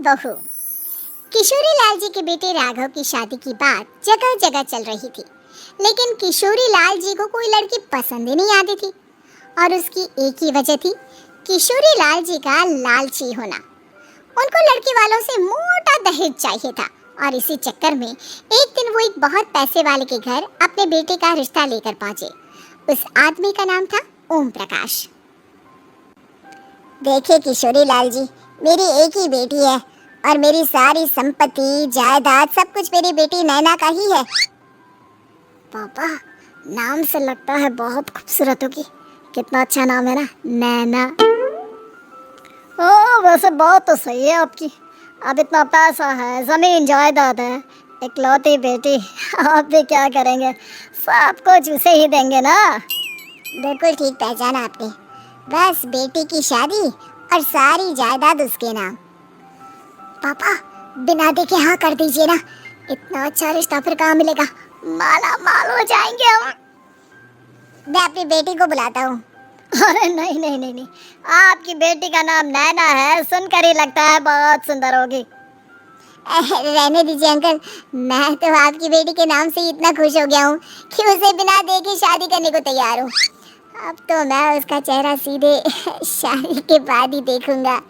बहू। किशोरी लाल जी के बेटे राघव की शादी की बात जगह जगह चल रही थी, लेकिन किशोरी लाल जी को कोई लड़की पसंद ही नहीं आती थी। और उसकी एक ही वजह थी, किशोरी लाल जी का लालची होना। उनको लड़की वालों से मोटा दहेज चाहिए था और इसी चक्कर में एक दिन वो एक बहुत पैसे वाले के घर अपने बेटे का रिश्ता लेकर पहुंचे। उस आदमी का नाम था ओम प्रकाश। देखिए किशोरी लाल जी, मेरी एक ही बेटी है और मेरी सारी संपत्ति जायदाद सब कुछ मेरी बेटी नैना का ही है। पापा, नाम से लगता है बहुत खूबसूरत होगी। कितना अच्छा नाम है ना, नैना। ओ, वैसे बात तो सही है आपकी। अब इतना पैसा है, जमीन जायदाद है, इकलौती बेटी, आप भी क्या करेंगे? सब कुछ उसे ही देंगे ना। बिल्कुल ठीक पहचाना आपने। बस बेटी की शादी और सारी जायदाद उसके नाम। पापा, बिना देखे हाँ कर दीजिए ना। इतना अच्छा रिश्ता फिर कहाँ मिलेगा? माला माल हो जाएंगे हम। मैं अपनी बेटी को बुलाता हूँ। अरे नहीं नहीं नहीं नहीं, आपकी बेटी का नाम नैना है, सुनकर ही लगता है बहुत सुंदर होगी। रहने दीजिए अंकल, मैं तो आपकी बेटी के नाम से ही इतना खुश हो गया हूँ कि उसे बिना देखे शादी करने को तैयार हूँ। अब तो मैं उसका चेहरा सीधे शादी के बाद ही देखूंगा।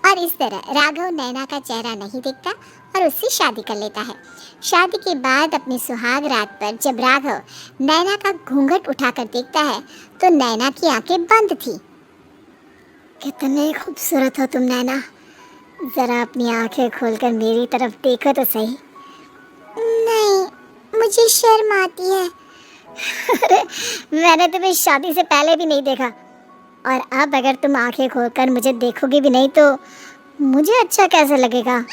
और इस तरह राघव नैना का चेहरा नहीं देखता और उससे शादी कर लेता है। शादी के बाद अपनी सुहाग रात पर जब राघव नैना का घूंघट उठाकर देखता है तो नैना की आंखें बंद थी। कितने खूबसूरत हो तुम नैना, जरा अपनी आंखें खोलकर मेरी तरफ देखो तो सही। नहीं, मुझे शर्म आती है। अरे, मैंने तुम्हें शादी से पहले भी नहीं देखा और अब अगर तुम आंखें खोलकर मुझे देखोगी भी नहीं तो मुझे अच्छा कैसे लगेगा?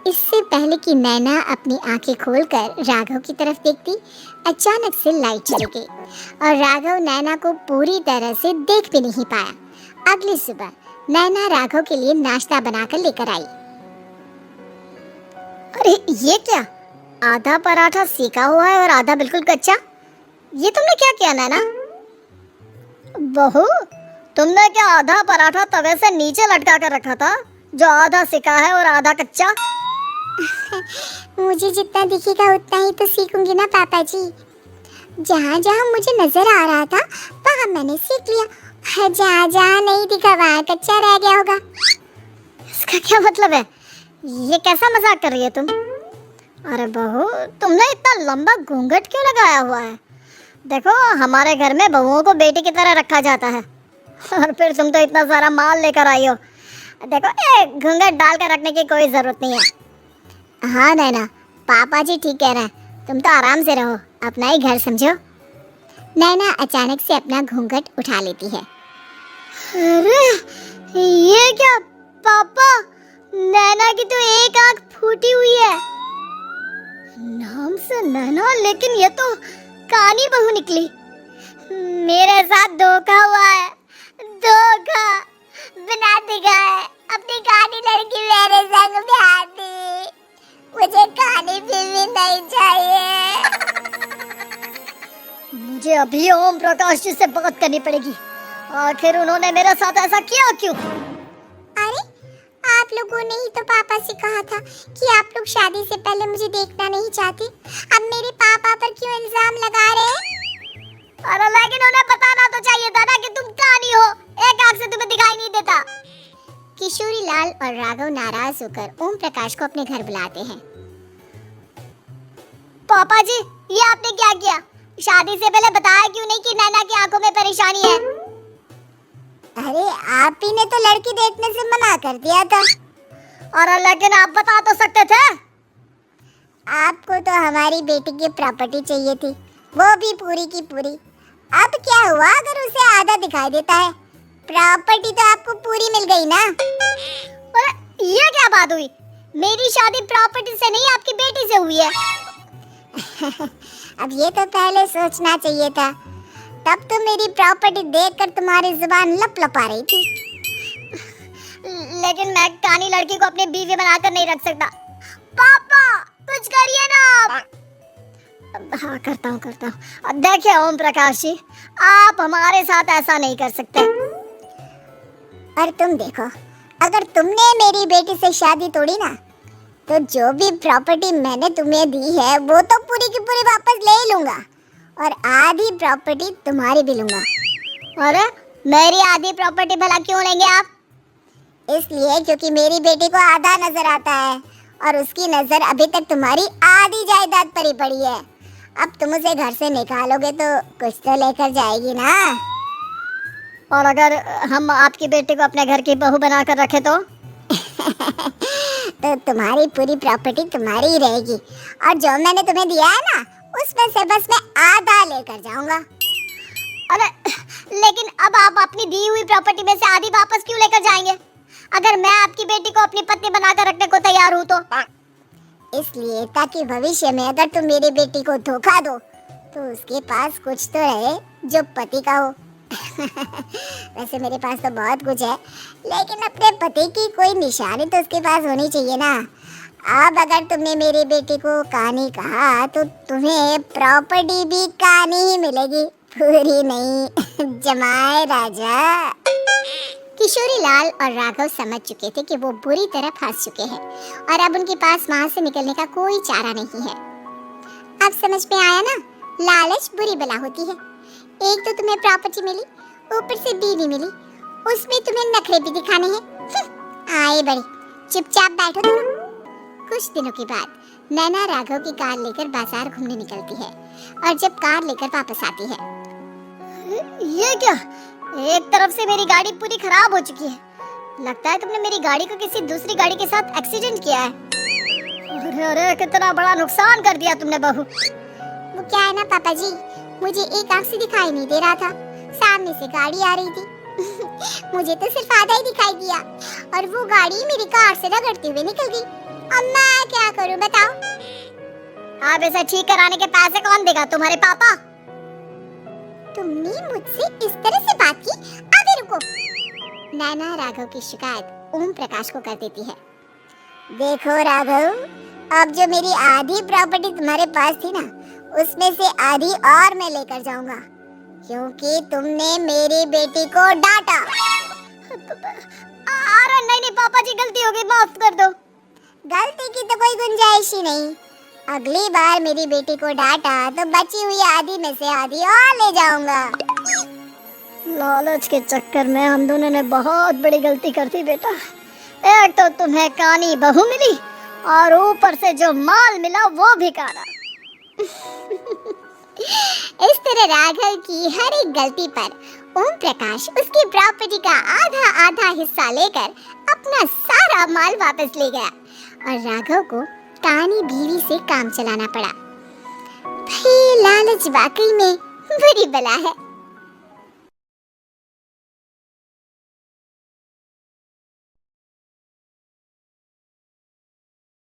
इससे पहले कि नैना अपनी आंखें खोलकर राघव की तरफ देखती, अचानक से लाइट चली गई और राघव नैना को पूरी तरह से देख भी नहीं पाया। अगली सुबह नैना राघव के लिए नाश्ता बनाकर लेकर आई। अरे ये क्या? आधा पराठा सेका हुआ है और आधा बिल्कुल कच्चा। ये तुमने क्या किया नैना? बहू, तुमने क्या आधा पराठा तवे से नीचे लटका कर रखा था जो आधा सेका है और आधा कच्चा? मुझे जितना दिखेगा उतना ही तो सीखूंगी ना पापा जी। जहाँ जहाँ मुझे नजर आ रहा था वहाँ मैंने सीख लिया, जहाँ जहाँ नहीं दिखा वहाँ कच्चा रह गया होगा। इसका क्या मतलब है? ये कैसा मजाक कर रही है तुम? अरे बहू, तुमने इतना लंबा घूंघट क्यों लगाया हुआ है? देखो, हमारे घर में बहुओं को बेटी की तरह रखा जाता है और फिर तुम तो इतना सारा माल लेकर आई हो। देखो, घूंघट डाल कर रखने की कोई जरूरत नहीं है। हाँ नैना, पापा जी ठीक कह रहे हैं, तुम तो आराम से रहो, अपना ही घर समझो। नैना अचानक से अपना घूंघट उठा लेती है। अरे ये क्या पापा, नैना की तो एक आंख फूटी हुई है। नाम से नैना, लेकिन ये तो कानी बहू निकली। मेरे साथ धोखा हुआ है, धोखा। बिना दिखाए अपनी कानी लड़की मेरे संग ब्याह दी। मुझे कानी बीवी नहीं चाहिए। मुझे अभी ओम प्रकाश जी से बात करनी पड़ेगी। आखिर उन्होंने मेरे साथ ऐसा किया क्यों? अरे, आप लोगों ने ही तो पापा से कहा था कि आप लोग शादी से पहले मुझे देखना नहीं चाहते। अब मेरे पापा पर क्यों इल्जाम लगा रहे हैं? अरे लेकिन उन्हें बताना तो चाहिए था ना कि तुम कानी हो, एक आंख से तुम्हें दिखाई नहीं देता। किशोरी लाल और राघव नाराज होकर ओम प्रकाश को अपने घर बुलाते हैं। पापा जी, ये आपने क्या किया? शादी से पहले बताया क्यों नहीं कि नैना की आंखों में परेशानी है? अरे आप ही ने तो लड़की देखने से मना कर दिया था। और लेकिन आप बता तो सकते थे। आपको तो हमारी बेटी की प्रॉपर्टी चाहिए थी, वो भी पूरी की पूरी। अब क्या हुआ अगर उसे आधा दिखाई देता है? प्रॉपर्टी तो आपको पूरी मिल गई ना। अरे ये क्या बात हुई? मेरी शादी प्रॉपर्टी से नहीं, आपकी बेटी से हुई है। अब ये तो पहले सोचना चाहिए था, तब तो मेरी प्रॉपर्टी देखकर तुम्हारी जुबान लपलपा रही थी। लेकिन मैं कानी लड़की को अपनी बीवी बनाकर नहीं रख सकता। पापा कुछ करिए ना। हाँ करता हूँ। देखिए ओम प्रकाश जी, आप हमारे साथ ऐसा नहीं कर सकते। और तुम देखो, अगर तुमने मेरी बेटी से शादी तोड़ी ना, तो जो भी प्रॉपर्टी मैंने तुम्हें दी है वो तो पूरी की पूरी वापस ले ही लूंगा, और आधी प्रॉपर्टी तुम्हारी भी लूंगा। अरे मेरी आधी प्रॉपर्टी भला क्यों लेंगे आप? इसलिए क्योंकि मेरी बेटी को आधा नजर आता है और उसकी नजर अभी तक तुम्हारी आधी जायदाद पर ही पड़ी है। अब तुम उसे घर से निकालोगे तो कुछ तो लेकर जाएगी ना। और अगर हम आपकी बेटी को अपने घर की बहू बनाकर रखे तो? तो तुम्हारी पूरी प्रॉपर्टी तुम्हारी ही रहेगी, और जो मैंने तुम्हें दिया है ना, उसमें से बस मैं आधा लेकर जाऊंगा। अरे लेकिन अब आप अपनी दी हुई प्रॉपर्टी में से आधी वापस क्यों लेकर जाएंगे? अगर मैं आपकी बेटी को अपनी पत्नी बनाकर रखने को तैयार हूँ तो? इसलिए ताकि भविष्य में अगर तुम मेरी बेटी को धोखा दो तो उसके पास कुछ तो रहे जो पति का हो। वैसे मेरे पास तो बहुत कुछ है, लेकिन अपने पति की कोई निशानी तो उसके पास होनी चाहिए ना। अब अगर तुमने मेरी बेटी को कहानी कहा तो तुम्हें प्रॉपर्टी भी कहानी ही मिलेगी, पूरी नहीं। जमाए राजा। किशोरी लाल और राघव समझ चुके थे कि वो बुरी तरह फंस चुके हैं और अब उनके पास वहां से निकलने का कोई चारा नहीं है। अब समझ में आया ना, लालच बुरी बला होती है। एक तो तुम्हें प्रॉपर्टी मिली, ऊपर से बीवी मिली, उसमें तुम्हें नखरे भी दिखाने हैं। आए बड़े, चुपचाप बैठो तुम। कुछ दिनों के बाद नैना राघव की कार लेकर बाजार घूमने निकलती है और जब कार लेकर वापस आती है, ये क्या? एक तरफ से मेरी गाड़ी पूरी खराब हो चुकी है। लगता है तुमने मेरी गाड़ी को किसी दूसरी गाड़ी के साथ एक्सीडेंट किया है। अरे अरे कितना बड़ा नुकसान कर दिया तुमने बहू। वो क्या है ना पापा जी, मुझे एक आंख से दिखाई नहीं दे रहा था, सामने से गाड़ी आ रही थी। मुझे तो सिर्फ आधा ही दिखाई दिया और वो गाड़ी मेरी कार से रगड़ते हुए निकल गई। अब मैं क्या करूं बताओ? आप इसे ठीक कराने के पैसे कौन देगा? तुम्हारे पापा? तुमने मुझसे इस तरह से बात की? अभी रुको। नैना राघव की शिकायत ओम प्रकाश को कर देती है। देखो राघव, अब जो मेरी आधी प्रॉपर्टी तुम्हारे पास थी ना, उसमें से आधी और मैं लेकर जाऊंगा, क्योंकि तुमने मेरी बेटी को डांटा। अरे नहीं नहीं पापा जी, गलती हो गई, माफ कर दो। गलती की तो कोई गुंजाइश ही नहीं। अगली बार मेरी बेटी को डांटा तो बची हुई आधी में से आधी और ले जाऊंगा। लालच के चक्कर में हम दोनों ने बहुत बड़ी गलती कर दी बेटा। एक तो तुम्हें कानी बहू मिली और ऊपर से जो माल मिला वो भी काना। इस तरह राघव की हर एक गलती पर ओम प्रकाश उसकी प्रॉपर्टी का आधा आधा हिस्सा लेकर अपना सारा माल वापस ले गया और राघव को कानी बीवी से काम चलाना पड़ा। भाई लालच वाकई में बुरी बला है।